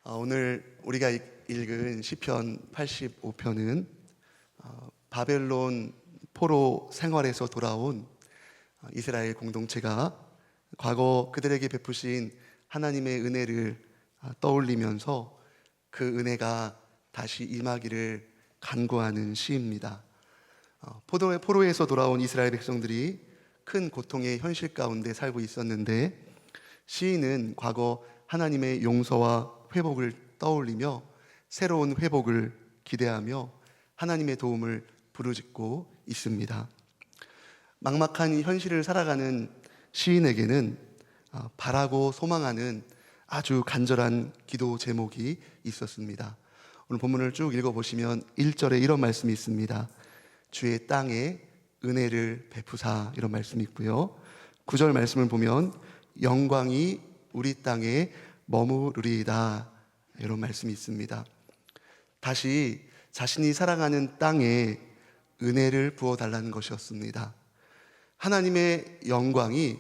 오늘 우리가 읽은 시편 85편은 바벨론 포로 생활에서 돌아온 이스라엘 공동체가 과거 그들에게 베푸신 하나님의 은혜를 떠올리면서 그 은혜가 다시 임하기를 간구하는 시입니다. 포로에서 돌아온 이스라엘 백성들이 큰 고통의 현실 가운데 살고 있었는데, 시인은 과거 하나님의 용서와 회복을 떠올리며 새로운 회복을 기대하며 하나님의 도움을 부르짖고 있습니다. 막막한 현실을 살아가는 시인에게는 바라고 소망하는 아주 간절한 기도 제목이 있었습니다. 오늘 본문을 쭉 읽어보시면 1절에 이런 말씀이 있습니다. 주의 땅에 은혜를 베푸사, 이런 말씀이 있고요. 9절 말씀을 보면 영광이 우리 땅에 머무르리이다, 이런 말씀이 있습니다. 다시 자신이 사랑하는 땅에 은혜를 부어달라는 것이었습니다. 하나님의 영광이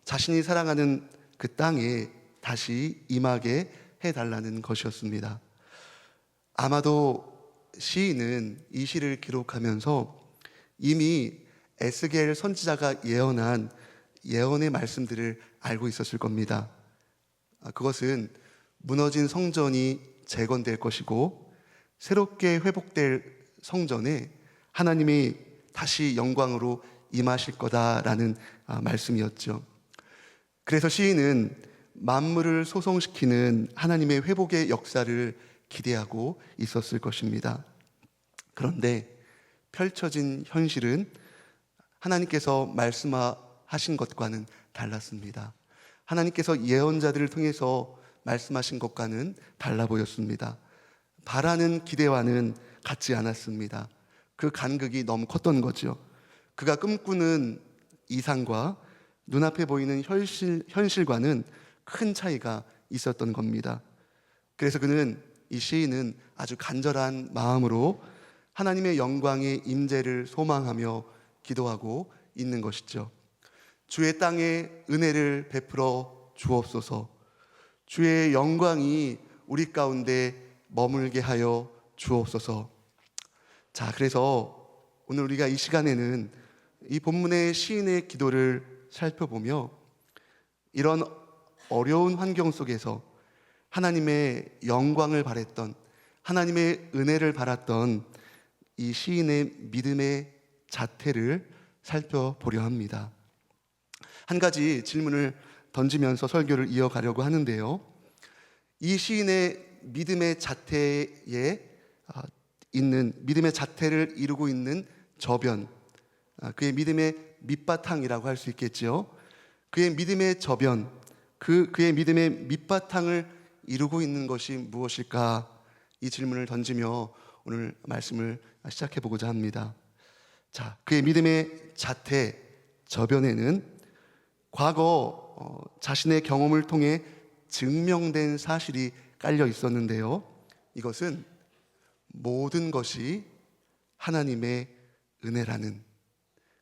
자신이 사랑하는 그 땅에 다시 임하게 해달라는 것이었습니다. 아마도 시인은 이 시를 기록하면서 이미 에스겔 선지자가 예언한 예언의 말씀들을 알고 있었을 겁니다. 그것은 무너진 성전이 재건될 것이고 새롭게 회복될 성전에 하나님이 다시 영광으로 임하실 거다라는 말씀이었죠. 그래서 시인은 만물을 소성시키는 하나님의 회복의 역사를 기대하고 있었을 것입니다. 그런데 펼쳐진 현실은 하나님께서 말씀하신 것과는 달랐습니다. 하나님께서 예언자들을 통해서 말씀하신 것과는 달라 보였습니다. 바라는 기대와는 같지 않았습니다. 그 간극이 너무 컸던 거죠. 그가 꿈꾸는 이상과 눈앞에 보이는 현실과는 큰 차이가 있었던 겁니다. 그래서 이 시인은 아주 간절한 마음으로 하나님의 영광의 임재를 소망하며 기도하고 있는 것이죠. 주의 땅에 은혜를 베풀어 주옵소서. 주의 영광이 우리 가운데 머물게 하여 주옵소서. 자, 그래서 오늘 우리가 이 시간에는 이 본문의 시인의 기도를 살펴보며 이런 어려운 환경 속에서 하나님의 영광을 바랬던, 하나님의 은혜를 바랐던 이 시인의 믿음의 자태를 살펴보려 합니다. 한 가지 질문을 던지면서 설교를 이어가려고 하는데요. 이 시인의 믿음의 자태에 있는, 믿음의 자태를 이루고 있는 저변, 그의 믿음의 밑바탕이라고 할 수 있겠죠. 그의 믿음의 저변, 그의 믿음의 밑바탕을 이루고 있는 것이 무엇일까? 이 질문을 던지며 오늘 말씀을 시작해 보고자 합니다. 자, 그의 믿음의 자태, 저변에는 과거 자신의 경험을 통해 증명된 사실이 깔려 있었는데요. 이것은 모든 것이 하나님의 은혜라는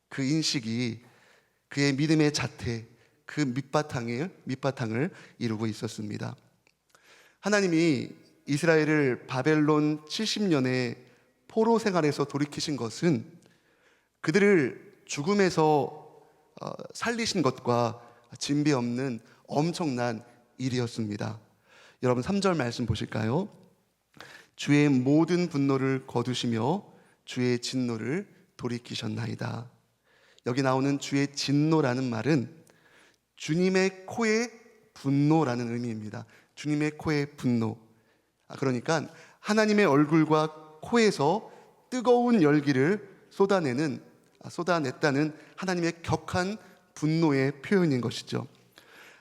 그 인식이 그의 믿음의 자태, 그 밑바탕을 이루고 있었습니다. 하나님이 이스라엘을 바벨론 70년의 포로 생활에서 돌이키신 것은 그들을 죽음에서 살리신 것과 진비 없는 엄청난 일이었습니다. 여러분 3절 말씀 보실까요? 주의 모든 분노를 거두시며 주의 진노를 돌이키셨나이다. 여기 나오는 주의 진노라는 말은 주님의 코의 분노라는 의미입니다. 주님의 코의 분노. 그러니까 하나님의 얼굴과 코에서 뜨거운 열기를 쏟아냈다는 하나님의 격한 분노의 표현인 것이죠.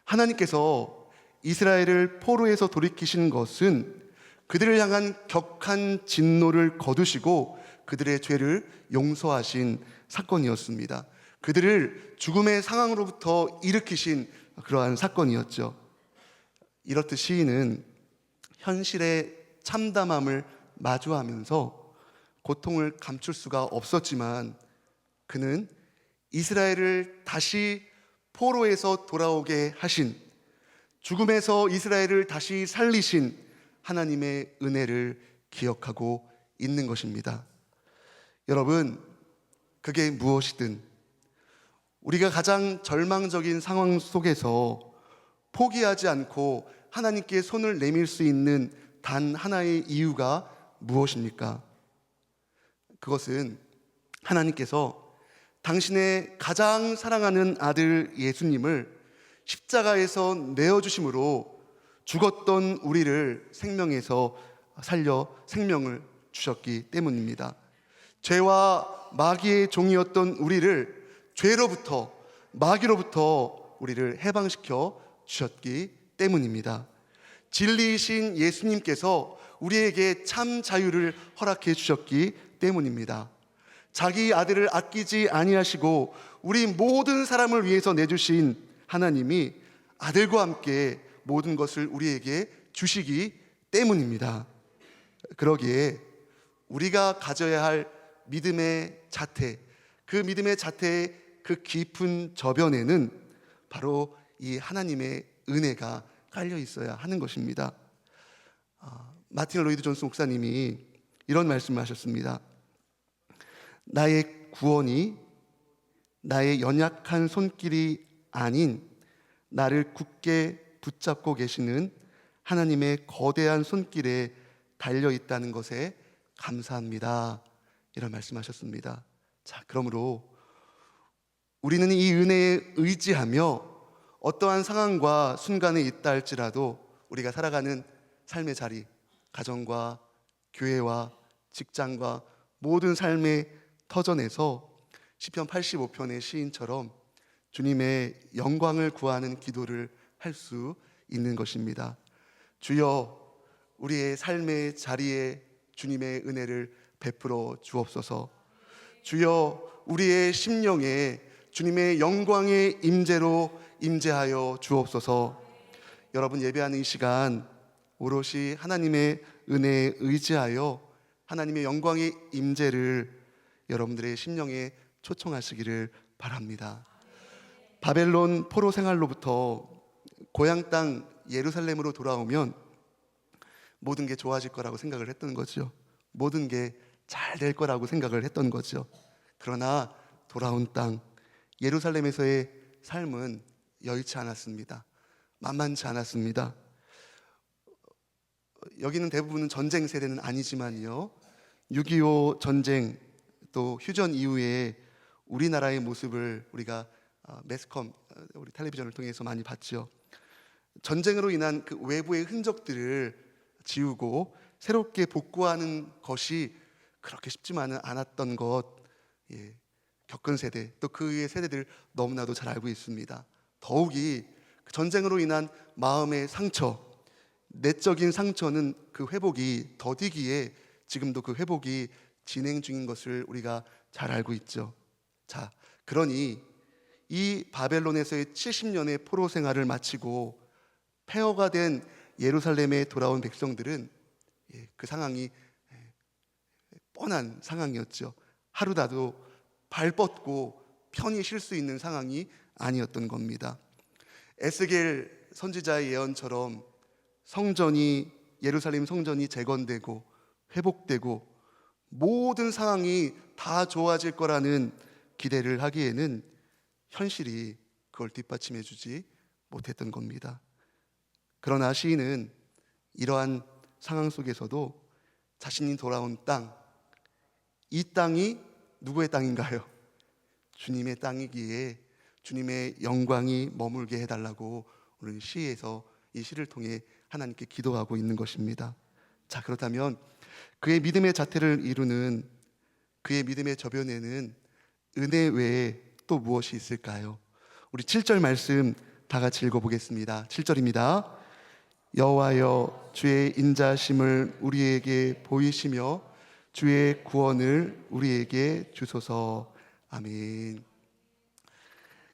하나님께서 이스라엘을 포로에서 돌이키신 것은 그들을 향한 격한 진노를 거두시고 그들의 죄를 용서하신 사건이었습니다. 그들을 죽음의 상황으로부터 일으키신 그러한 사건이었죠. 이렇듯 시인은 현실의 참담함을 마주하면서 고통을 감출 수가 없었지만 그는 이스라엘을 다시 포로에서 돌아오게 하신, 죽음에서 이스라엘을 다시 살리신 하나님의 은혜를 기억하고 있는 것입니다. 여러분, 그게 무엇이든 우리가 가장 절망적인 상황 속에서 포기하지 않고 하나님께 손을 내밀 수 있는 단 하나의 이유가 무엇입니까? 그것은 하나님께서 당신의 가장 사랑하는 아들 예수님을 십자가에서 내어주심으로 죽었던 우리를 생명에서 살려 생명을 주셨기 때문입니다. 죄와 마귀의 종이었던 우리를 죄로부터, 마귀로부터 우리를 해방시켜 주셨기 때문입니다. 진리이신 예수님께서 우리에게 참 자유를 허락해 주셨기 때문입니다. 자기 아들을 아끼지 아니하시고 우리 모든 사람을 위해서 내주신 하나님이 아들과 함께 모든 것을 우리에게 주시기 때문입니다. 그러기에 우리가 가져야 할 믿음의 자태, 그 믿음의 자태의 그 깊은 저변에는 바로 이 하나님의 은혜가 깔려 있어야 하는 것입니다. 마틴 로이드 존스 목사님이 이런 말씀을 하셨습니다. 나의 구원이 나의 연약한 손길이 아닌 나를 굳게 붙잡고 계시는 하나님의 거대한 손길에 달려 있다는 것에 감사합니다. 이런 말씀하셨습니다. 자, 그러므로 우리는 이 은혜에 의지하며 어떠한 상황과 순간에 있다 할지라도 우리가 살아가는 삶의 자리, 가정과 교회와 직장과 모든 삶의 터전에서 시편 85편의 시인처럼 주님의 영광을 구하는 기도를 할 수 있는 것입니다. 주여, 우리의 삶의 자리에 주님의 은혜를 베풀어 주옵소서. 주여, 우리의 심령에 주님의 영광의 임재로 임재하여 주옵소서. 여러분, 예배하는 이 시간 오롯이 하나님의 은혜에 의지하여 하나님의 영광의 임재를 여러분들의 심령에 초청하시기를 바랍니다. 바벨론 포로 생활로부터 고향 땅 예루살렘으로 돌아오면 모든 게 좋아질 거라고 생각을 했던 거죠. 모든 게 잘 될 거라고 생각을 했던 거죠. 그러나 돌아온 땅 예루살렘에서의 삶은 여의치 않았습니다. 만만치 않았습니다. 여기는 대부분은 전쟁 세대는 아니지만요, 6.25 전쟁 또 휴전 이후에 우리나라의 모습을 우리가 매스컴, 우리 텔레비전을 통해서 많이 봤죠. 전쟁으로 인한 그 외부의 흔적들을 지우고 새롭게 복구하는 것이 그렇게 쉽지만은 않았던 것, 겪은 세대, 또 그 위의 세대들 너무나도 잘 알고 있습니다. 더욱이 전쟁으로 인한 마음의 상처, 내적인 상처는 그 회복이 더디기에 지금도 그 회복이 진행 중인 것을 우리가 잘 알고 있죠. 자, 그러니 이 바벨론에서의 70년의 포로 생활을 마치고 폐허가 된 예루살렘에 돌아온 백성들은 그 상황이 뻔한 상황이었죠. 하루라도 발 뻗고 편히 쉴 수 있는 상황이 아니었던 겁니다. 에스겔 선지자의 예언처럼 예루살렘 성전이 재건되고 회복되고 모든 상황이 다 좋아질 거라는 기대를 하기에는 현실이 그걸 뒷받침해 주지 못했던 겁니다. 그러나 시인은 이러한 상황 속에서도 자신이 돌아온 땅, 이 땅이 누구의 땅인가요? 주님의 땅이기에 주님의 영광이 머물게 해달라고 오늘 시에서 이 시를 통해 하나님께 기도하고 있는 것입니다. 자, 그렇다면 그의 믿음의 자태를 이루는 그의 믿음의 저변에는 은혜 외에 또 무엇이 있을까요? 우리 7절 말씀 다 같이 읽어보겠습니다. 7절입니다. 여호와여, 주의 인자심을 우리에게 보이시며 주의 구원을 우리에게 주소서. 아멘.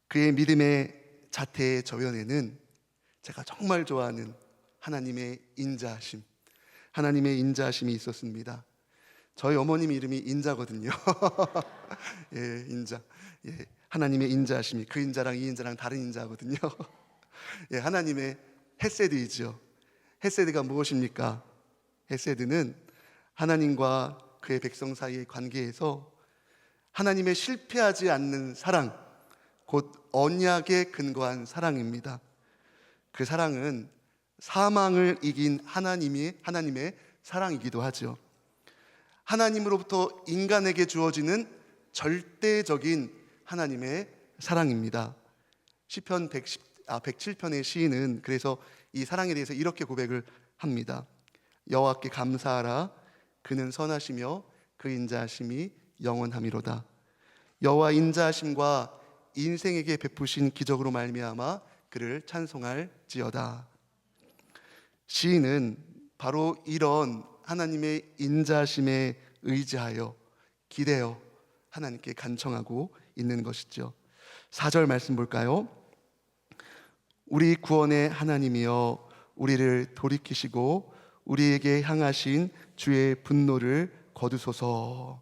그의 믿음의 자태의 저변에는 제가 정말 좋아하는 하나님의 인자하심, 하나님의 인자하심이 있었습니다. 저희 어머님 이름이 인자거든요. 예, 인자. 예, 하나님의 인자하심이 그 인자랑 이 인자랑 다른 인자거든요. 예, 하나님의 헤세드이죠. 헤세드가 무엇입니까? 헤세드는 하나님과 그의 백성 사이의 관계에서 하나님의 실패하지 않는 사랑, 곧 언약에 근거한 사랑입니다. 그 사랑은 사망을 이긴 하나님의 사랑이기도 하죠. 하나님으로부터 인간에게 주어지는 절대적인 하나님의 사랑입니다. 시편 107편의 시인은 그래서 이 사랑에 대해서 이렇게 고백을 합니다. 여호와께 감사하라. 그는 선하시며 그 인자하심이 영원함이로다. 여호와 인자하심과 인생에게 베푸신 기적으로 말미암아 그를 찬송할지어다. 시인은 바로 이런 하나님의 인자하심에 의지하여 기대어 하나님께 간청하고 있는 것이죠. 4절 말씀 볼까요? 우리 구원의 하나님이여 우리를 돌이키시고 우리에게 향하신 주의 분노를 거두소서.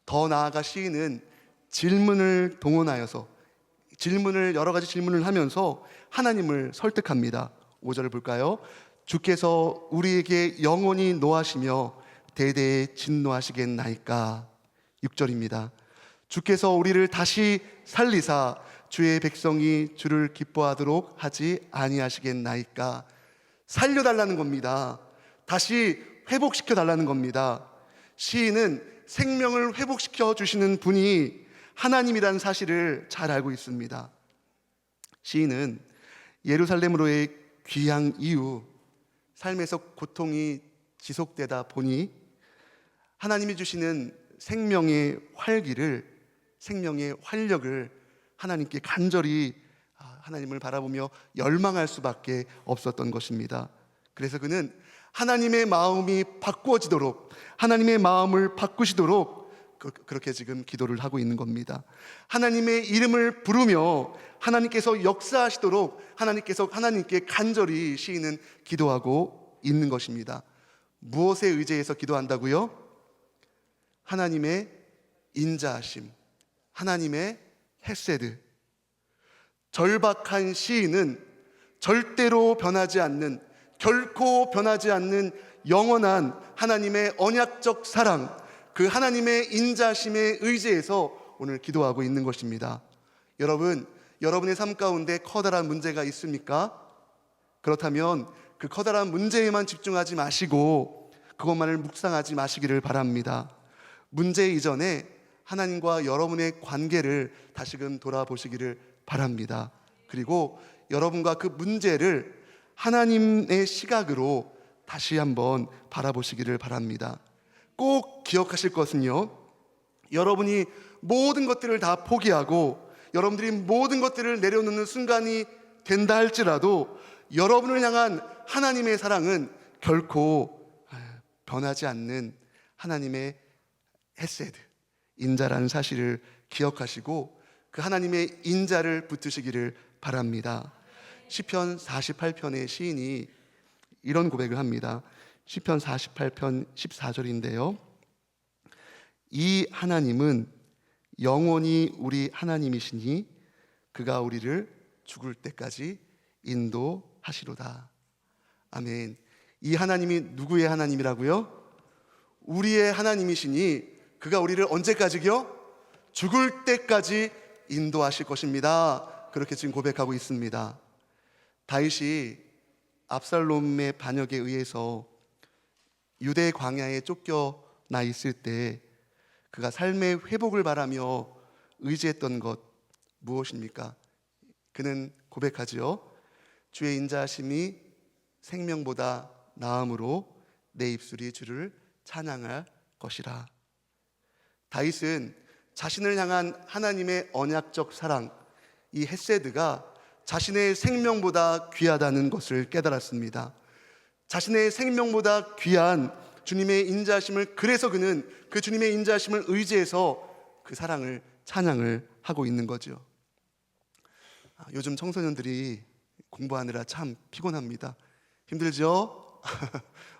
더 나아가 시인은 질문을 동원하여서 여러 가지 질문을 하면서 하나님을 설득합니다. 5절을 볼까요? 주께서 우리에게 영원히 노하시며 대대에 진노하시겠나이까. 6절입니다. 주께서 우리를 다시 살리사 주의 백성이 주를 기뻐하도록 하지 아니하시겠나이까. 살려달라는 겁니다. 다시 회복시켜 달라는 겁니다. 시인은 생명을 회복시켜 주시는 분이 하나님이라는 사실을 잘 알고 있습니다. 시인은 예루살렘으로의 귀향 이후 삶에서 고통이 지속되다 보니 하나님이 주시는 생명의 활력을 하나님께 간절히 하나님을 바라보며 열망할 수밖에 없었던 것입니다. 그래서 그는 하나님의 마음이 바꾸어지도록, 하나님의 마음을 바꾸시도록 그렇게 지금 기도를 하고 있는 겁니다. 하나님의 이름을 부르며 하나님께서 역사하시도록 하나님께 간절히 시인은 기도하고 있는 것입니다. 무엇에 의지해서 기도한다고요? 하나님의 인자하심, 하나님의 헤세드. 절박한 시인은 절대로 변하지 않는, 결코 변하지 않는 영원한 하나님의 언약적 사랑, 그 하나님의 인자심에 의지해서 오늘 기도하고 있는 것입니다. 여러분의 삶 가운데 커다란 문제가 있습니까? 그렇다면 그 커다란 문제에만 집중하지 마시고 그것만을 묵상하지 마시기를 바랍니다. 문제 이전에 하나님과 여러분의 관계를 다시금 돌아보시기를 바랍니다. 그리고 여러분과 그 문제를 하나님의 시각으로 다시 한번 바라보시기를 바랍니다. 꼭 기억하실 것은요, 여러분이 모든 것들을 다 포기하고 여러분들이 모든 것들을 내려놓는 순간이 된다 할지라도 여러분을 향한 하나님의 사랑은 결코 변하지 않는 하나님의 헤세드, 인자라는 사실을 기억하시고 그 하나님의 인자를 붙드시기를 바랍니다. 시편 48편의 시인이 이런 고백을 합니다. 시편 48편 14절인데요. 이 하나님은 영원히 우리 하나님이시니 그가 우리를 죽을 때까지 인도하시로다. 아멘. 이 하나님이 누구의 하나님이라고요? 우리의 하나님이시니 그가 우리를 언제까지요? 죽을 때까지 인도하실 것입니다. 그렇게 지금 고백하고 있습니다. 다윗이 압살롬의 반역에 의해서 유대 광야에 쫓겨나 있을 때 그가 삶의 회복을 바라며 의지했던 것 무엇입니까? 그는 고백하지요. 주의 인자하심이 생명보다 나음으로 내 입술이 주를 찬양할 것이라. 다윗은 자신을 향한 하나님의 언약적 사랑, 이 헤세드가 자신의 생명보다 귀하다는 것을 깨달았습니다. 자신의 생명보다 귀한 주님의 인자하심을, 그래서 그는 그 주님의 인자하심을 의지해서 그 사랑을 찬양을 하고 있는 거죠. 요즘 청소년들이 공부하느라 참 피곤합니다. 힘들죠?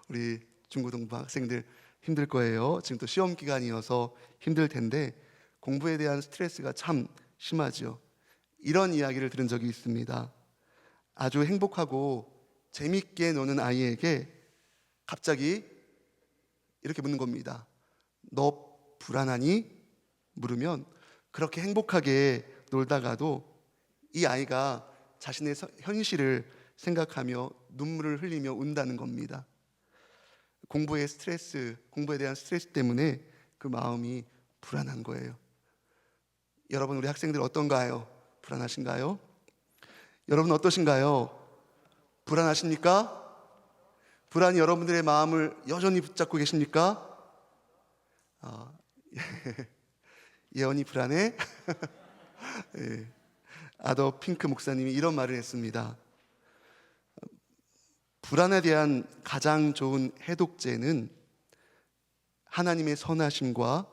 우리 중고등부 학생들 힘들 거예요. 지금 또 시험 기간이어서 힘들 텐데 공부에 대한 스트레스가 참 심하죠. 이런 이야기를 들은 적이 있습니다. 아주 행복하고 재밌게 노는 아이에게 갑자기 이렇게 묻는 겁니다. 너 불안하니? 물으면 그렇게 행복하게 놀다가도 이 아이가 자신의 현실을 생각하며 눈물을 흘리며 운다는 겁니다. 공부에 대한 스트레스 때문에 그 마음이 불안한 거예요. 여러분, 우리 학생들 어떤가요? 불안하신가요? 여러분 어떠신가요? 불안하십니까? 불안이 여러분들의 마음을 여전히 붙잡고 계십니까? 예언이 불안해? 예. 아더 핑크 목사님이 이런 말을 했습니다. 불안에 대한 가장 좋은 해독제는 하나님의 선하심과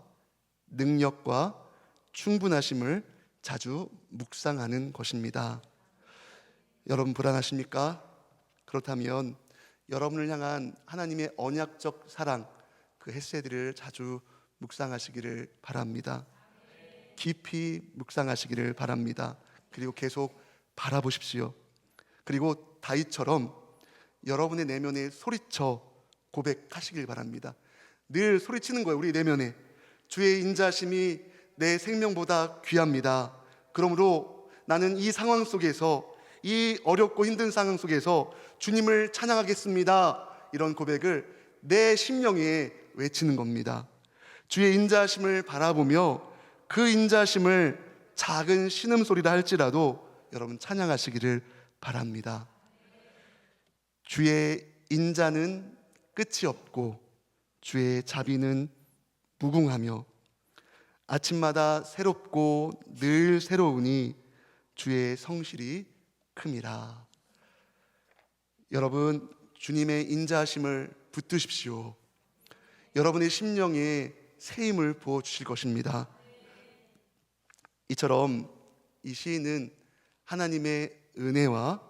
능력과 충분하심을 자주 묵상하는 것입니다. 여러분 불안하십니까? 그렇다면 여러분을 향한 하나님의 언약적 사랑, 그 헤세드를 자주 묵상하시기를 바랍니다. 깊이 묵상하시기를 바랍니다. 그리고 계속 바라보십시오. 그리고 다윗처럼 여러분의 내면에 소리쳐 고백하시길 바랍니다. 늘 소리치는 거예요. 우리 내면에 주의 인자심이 내 생명보다 귀합니다. 그러므로 나는 이 상황 속에서, 이 어렵고 힘든 상황 속에서 주님을 찬양하겠습니다. 이런 고백을 내 심령에 외치는 겁니다. 주의 인자심을 바라보며 그 인자심을 작은 신음소리라 할지라도 여러분 찬양하시기를 바랍니다. 주의 인자는 끝이 없고 주의 자비는 무궁하며 아침마다 새롭고 늘 새로우니 주의 성실이 큼이라. 여러분 주님의 인자하심을 붙드십시오. 여러분의 심령에 새 힘을 부어주실 것입니다. 이처럼 이 시인은 하나님의 은혜와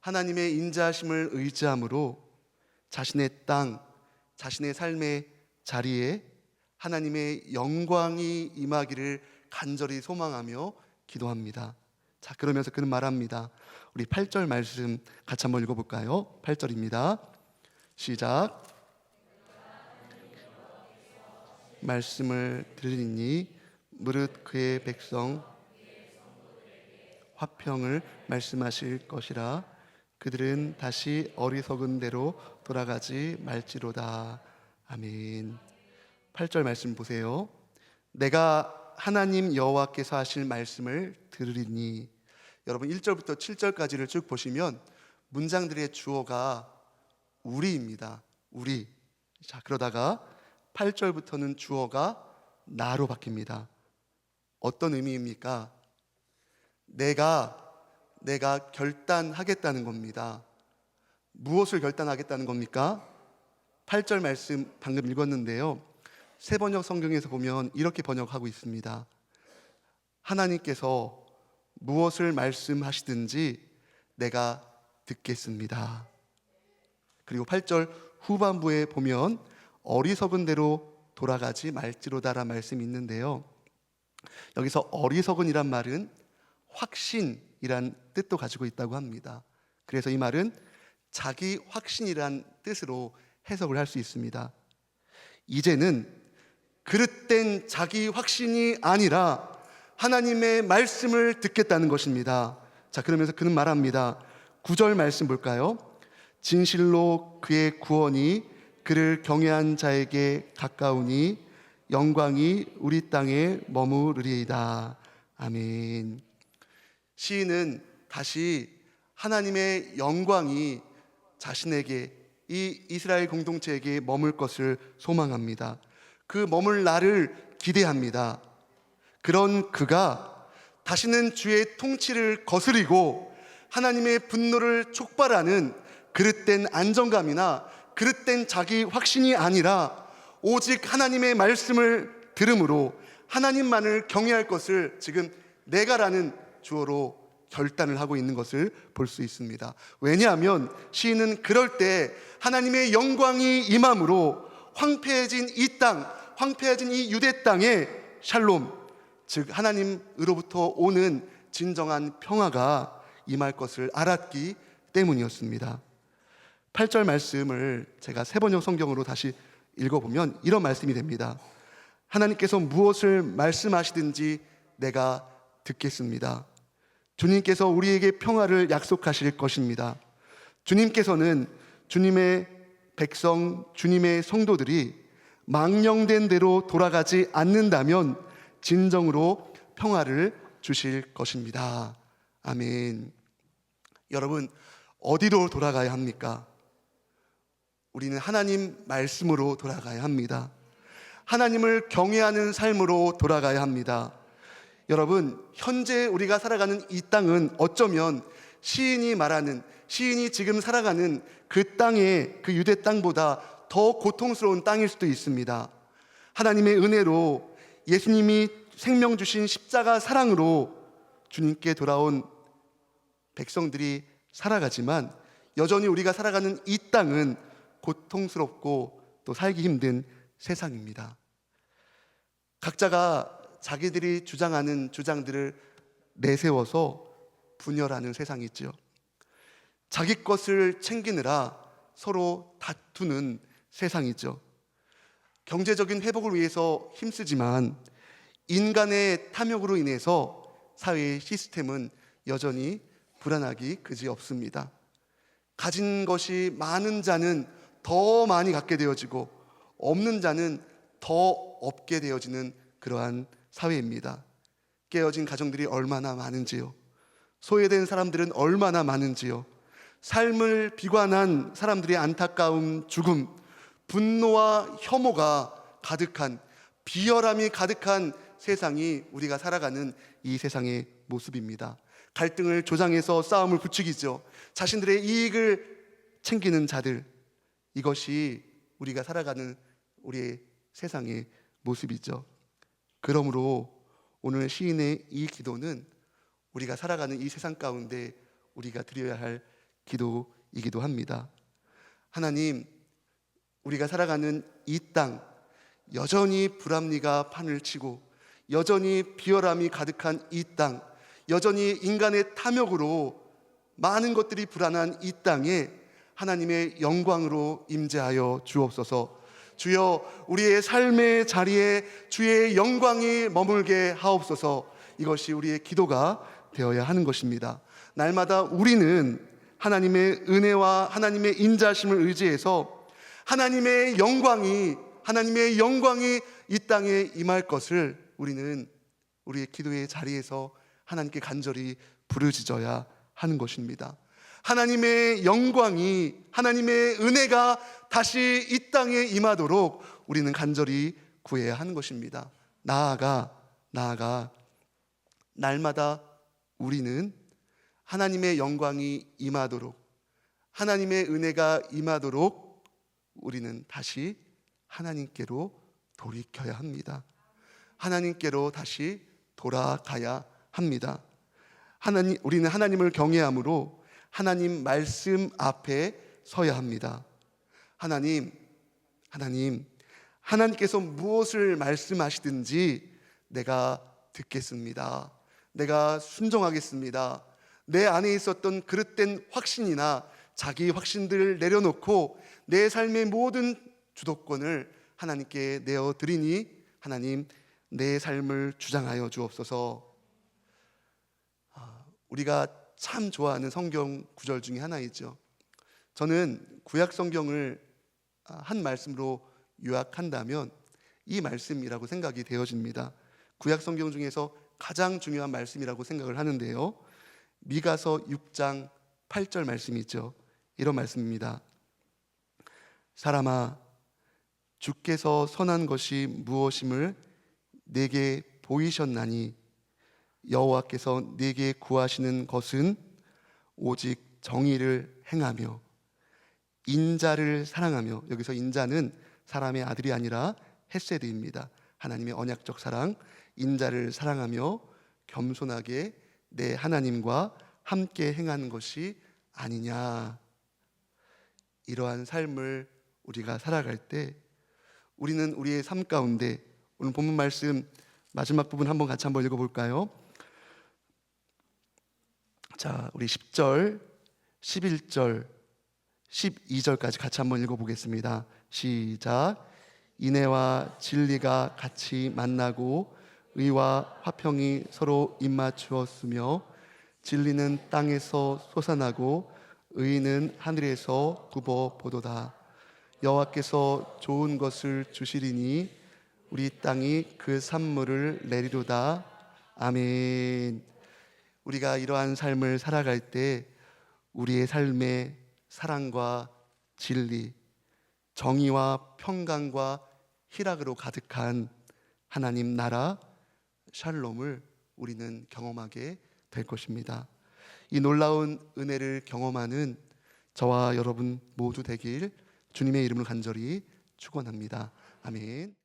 하나님의 인자하심을 의지함으로 자신의 땅, 자신의 삶의 자리에 하나님의 영광이 임하기를 간절히 소망하며 기도합니다. 자, 그러면서 그는 말합니다. 우리 8절 말씀 같이 한번 읽어볼까요? 8절입니다. 시작. 말씀을 들으니 무릇 그의 백성 화평을 말씀하실 것이라. 그들은 다시 어리석은 대로 돌아가지 말지로다. 아멘. 8절 말씀 보세요. 내가 하나님 여호와께서 하실 말씀을 들으리니. 여러분 1절부터 7절까지를 쭉 보시면 문장들의 주어가 우리입니다. 우리. 자, 그러다가 8절부터는 주어가 나로 바뀝니다. 어떤 의미입니까? 내가 결단하겠다는 겁니다. 무엇을 결단하겠다는 겁니까? 8절 말씀 방금 읽었는데요. 새 번역 성경에서 보면 이렇게 번역하고 있습니다. 하나님께서 무엇을 말씀하시든지 내가 듣겠습니다. 그리고 8절 후반부에 보면 어리석은 대로 돌아가지 말지로다라는 말씀이 있는데요. 여기서 어리석은이란 말은 확신이란 뜻도 가지고 있다고 합니다. 그래서 이 말은 자기 확신이란 뜻으로 해석을 할 수 있습니다. 이제는 그릇된 자기 확신이 아니라 하나님의 말씀을 듣겠다는 것입니다. 자, 그러면서 그는 말합니다. 9절 말씀 볼까요? 진실로 그의 구원이 그를 경외한 자에게 가까우니 영광이 우리 땅에 머무르리이다. 아멘. 시인은 다시 하나님의 영광이 자신에게, 이 이스라엘 공동체에게 머물 것을 소망합니다. 그 머물 날을 기대합니다. 그런 그가 다시는 주의 통치를 거스리고 하나님의 분노를 촉발하는 그릇된 안정감이나 그릇된 자기 확신이 아니라 오직 하나님의 말씀을 들음으로 하나님만을 경외할 것을 지금 내가라는 주어로 결단을 하고 있는 것을 볼 수 있습니다. 왜냐하면 시인은 그럴 때 하나님의 영광이 임함으로 황폐해진 이 땅, 황폐해진 이 유대 땅에 샬롬, 즉 하나님으로부터 오는 진정한 평화가 임할 것을 알았기 때문이었습니다. 8절 말씀을 제가 세번역 성경으로 다시 읽어보면 이런 말씀이 됩니다. 하나님께서 무엇을 말씀하시든지 내가 듣겠습니다. 주님께서 우리에게 평화를 약속하실 것입니다. 주님께서는 주님의 백성, 주님의 성도들이 망령된 대로 돌아가지 않는다면 진정으로 평화를 주실 것입니다. 아멘. 여러분, 어디로 돌아가야 합니까? 우리는 하나님 말씀으로 돌아가야 합니다. 하나님을 경외하는 삶으로 돌아가야 합니다. 여러분, 현재 우리가 살아가는 이 땅은 어쩌면 시인이 지금 살아가는 그 땅의 그 유대 땅보다 더 고통스러운 땅일 수도 있습니다. 하나님의 은혜로 예수님이 생명 주신 십자가 사랑으로 주님께 돌아온 백성들이 살아가지만 여전히 우리가 살아가는 이 땅은 고통스럽고 또 살기 힘든 세상입니다. 각자가 자기들이 주장하는 주장들을 내세워서 분열하는 세상이죠. 자기 것을 챙기느라 서로 다투는 세상이죠. 경제적인 회복을 위해서 힘쓰지만 인간의 탐욕으로 인해서 사회의 시스템은 여전히 불안하기 그지없습니다. 가진 것이 많은 자는 더 많이 갖게 되어지고 없는 자는 더 없게 되어지는 그러한 사회입니다. 깨어진 가정들이 얼마나 많은지요. 소외된 사람들은 얼마나 많은지요. 삶을 비관한 사람들의 안타까운 죽음, 분노와 혐오가 가득한, 비열함이 가득한 세상이 우리가 살아가는 이 세상의 모습입니다. 갈등을 조장해서 싸움을 부추기죠. 자신들의 이익을 챙기는 자들, 이것이 우리가 살아가는 우리의 세상의 모습이죠. 그러므로 오늘 시인의 이 기도는 우리가 살아가는 이 세상 가운데 우리가 드려야 할 기도이기도 합니다. 하나님, 우리가 살아가는 이 땅, 여전히 불합리가 판을 치고 여전히 비열함이 가득한 이 땅, 여전히 인간의 탐욕으로 많은 것들이 불안한 이 땅에 하나님의 영광으로 임재하여 주옵소서. 주여, 우리의 삶의 자리에 주의 영광이 머물게 하옵소서. 이것이 우리의 기도가 되어야 하는 것입니다. 날마다 우리는 하나님의 은혜와 하나님의 인자심을 의지해서 하나님의 영광이 이 땅에 임할 것을 우리는 우리의 기도의 자리에서 하나님께 간절히 부르짖어야 하는 것입니다. 하나님의 영광이, 하나님의 은혜가 다시 이 땅에 임하도록 우리는 간절히 구해야 하는 것입니다. 나아가 날마다 우리는 하나님의 영광이 임하도록, 하나님의 은혜가 임하도록 우리는 다시 하나님께로 돌이켜야 합니다. 하나님께로 다시 돌아가야 합니다. 우리는 하나님을 경외함으로 하나님 말씀 앞에 서야 합니다. 하나님께서 무엇을 말씀하시든지 내가 듣겠습니다. 내가 순종하겠습니다. 내 안에 있었던 그릇된 확신이나 자기 확신들을 내려놓고 내 삶의 모든 주도권을 하나님께 내어드리니 하나님, 내 삶을 주장하여 주옵소서. 우리가 참 좋아하는 성경 구절 중에 하나이죠. 저는 구약 성경을 한 말씀으로 요약한다면 이 말씀이라고 생각이 되어집니다. 구약 성경 중에서 가장 중요한 말씀이라고 생각을 하는데요, 미가서 6장 8절 말씀이죠. 이런 말씀입니다. 사람아, 주께서 선한 것이 무엇임을 내게 보이셨나니 여호와께서 내게 구하시는 것은 오직 정의를 행하며 인자를 사랑하며, 여기서 인자는 사람의 아들이 아니라 헤세드입니다. 하나님의 언약적 사랑, 인자를 사랑하며 겸손하게 내 하나님과 함께 행하는 것이 아니냐. 이러한 삶을 우리가 살아갈 때 우리는 우리의 삶 가운데, 오늘 본문 말씀 마지막 부분 한번 같이 한번 읽어볼까요? 자, 우리 10절, 11절, 12절까지 같이 한번 읽어보겠습니다. 시작. 인애와 진리가 같이 만나고 의와 화평이 서로 입맞추었으며 진리는 땅에서 솟아나고 의는 하늘에서 굽어보도다. 여호와께서 좋은 것을 주시리니 우리 땅이 그 산물을 내리로다. 아멘. 우리가 이러한 삶을 살아갈 때 우리의 삶에 사랑과 진리, 정의와 평강과 희락으로 가득한 하나님 나라 샬롬을 우리는 경험하게 될 것입니다. 이 놀라운 은혜를 경험하는 저와 여러분 모두 되길 주님의 이름으로 간절히 축원합니다. 아멘.